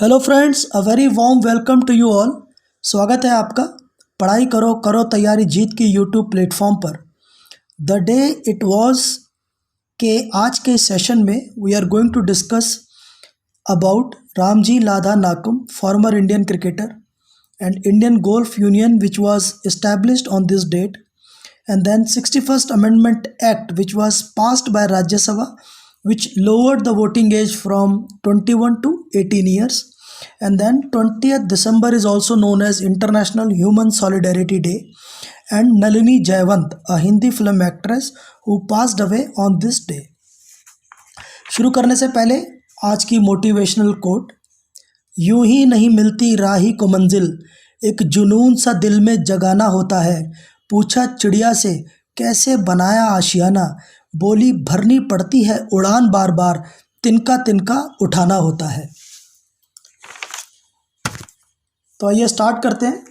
Hello friends, a very warm welcome to you all. स्वागत है आपका पढ़ाई करो करो तैयारी जीत की यूट्यूब प्लेटफॉर्म पर। द डे इट वाज के आज के सेशन में we are going to discuss about Ramji Ladha Nakum, former Indian cricketer, and Indian Golf Union, which was established on this date, and then 61st Amendment Act, which was passed by Rajya Sabha, which lowered the voting age from 21 to 18 years. And then 20th December is also known as International Human Solidarity Day, and Nalini Jayawant, a Hindi film actress who passed away on this day. शुरू करने से पहले आज की motivational quote, यूं ही नहीं मिलती राही को मंजिल, एक जुनून सा दिल में जगाना होता है। पूछा चिड़िया से कैसे बनाया आशियाना, बोली भरनी पड़ती है उड़ान बार बार, तिनका तिनका उठाना होता है। तो आइए स्टार्ट करते हैं।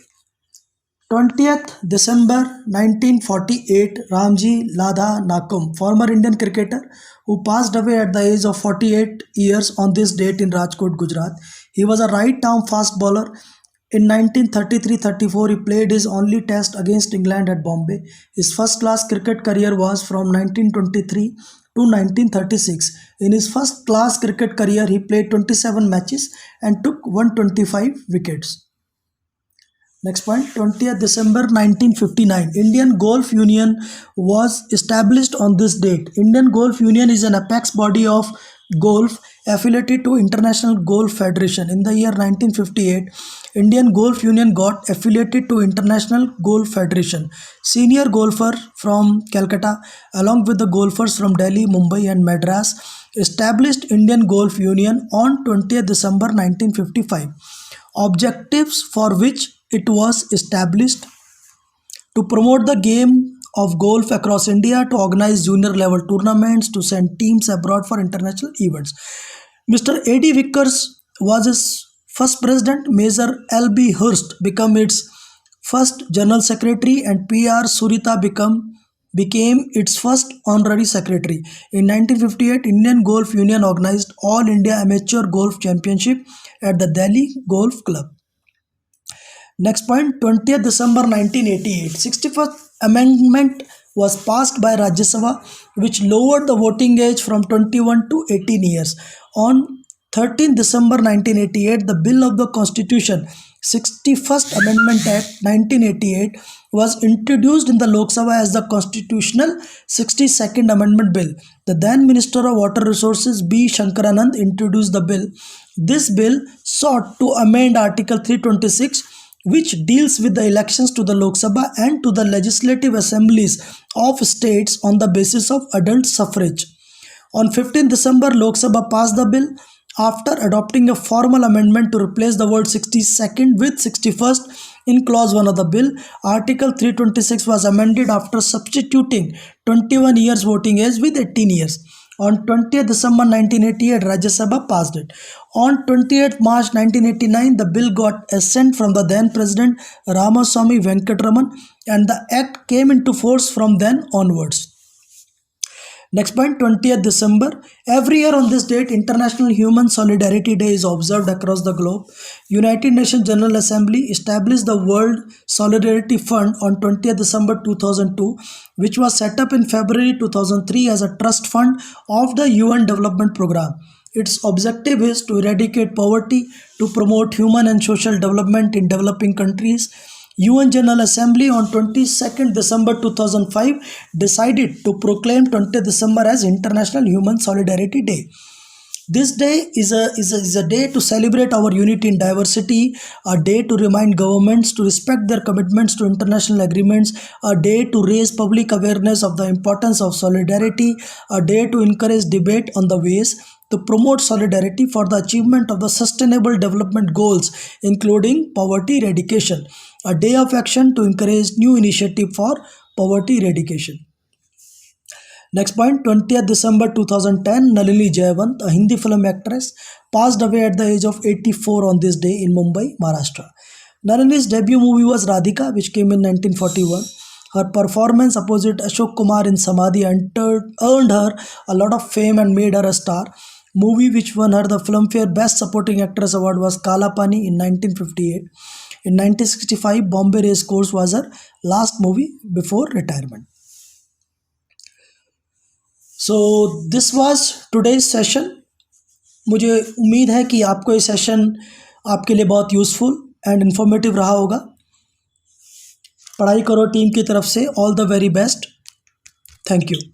20th December 1948, Ramji Ladha Nakum, former Indian cricketer who passed away at the age of 48 years on this date in Rajkot, Gujarat. He was a right-arm fast bowler. In 1933-34, he played his only test against England at Bombay. His first-class cricket career was from 1923 to 1936. In his first-class cricket career, he played 27 matches and took 125 wickets. Next point, 20th December 1959, Indian Golf Union was established on this date. Indian Golf Union is an apex body of golf affiliated to International Golf Federation. In the year 1958, Indian Golf Union got affiliated to International Golf Federation. Senior golfer from Calcutta, along with the golfers from Delhi, Mumbai and Madras, established Indian Golf Union on 20th December 1955. Objectives for which it was established: to promote the game of golf across India, to organize junior level tournaments, to send teams abroad for international events. Mr. A.D. Vickers was its first president. Major L.B. Hurst became its first general secretary, and P.R. Surita became its first honorary secretary. In 1958, Indian Golf Union organized All India Amateur Golf Championship at the Delhi Golf Club. Next point, 20th December 1988, 61st Amendment was passed by Rajya Sabha, which lowered the voting age from 21 to 18 years. On 13th December 1988, the Bill of the Constitution, 61st Amendment Act 1988, was introduced in the Lok Sabha as the Constitutional 62nd Amendment Bill. The then Minister of Water Resources B. Shankaranand introduced the bill. This bill sought to amend Article 326, which deals with the elections to the Lok Sabha and to the legislative assemblies of states on the basis of adult suffrage. On 15 December, Lok Sabha passed the bill after adopting a formal amendment to replace the word 62nd with 61st in clause 1 of the bill. Article 326 was amended after substituting 21 years voting age with 18 years. On 20th December 1988, Rajya Sabha passed it. On 28th March 1989, the bill got assent from the then President Ramaswamy Venkatraman, and the act came into force from then onwards. Next point, 20th December. Every year on this date, International Human Solidarity Day is observed across the globe. United Nations General Assembly established the World Solidarity Fund on 20th December 2002, which was set up in February 2003 as a trust fund of the UN Development Programme. Its objective is to eradicate poverty, to promote human and social development in developing countries. UN General Assembly on 22nd December 2005 decided to proclaim 20th December as International Human Solidarity Day. This day is a day to celebrate our unity in diversity, a day to remind governments to respect their commitments to international agreements, a day to raise public awareness of the importance of solidarity, a day to encourage debate on the ways to promote solidarity for the achievement of the Sustainable Development Goals, including poverty eradication, a day of action to encourage new initiative for poverty eradication. Next point, 20th December 2010, Nalini Jayawant, a Hindi film actress, passed away at the age of 84 on this day in Mumbai, Maharashtra. Nalini's debut movie was Radhika, which came in 1941. Her performance opposite Ashok Kumar in Samadhi earned her a lot of fame and made her a star. Movie which won her the Filmfare Best Supporting Actress Award was Kala Pani in 1958. In 1965, Bombay Race Course was her last movie before retirement. So this was today's session. मुझे उम्मीद है कि आपको ये session आपके लिए बहुत useful and informative रहा होगा। पढ़ाई करो टीम की तरफ से। All the very best. Thank you.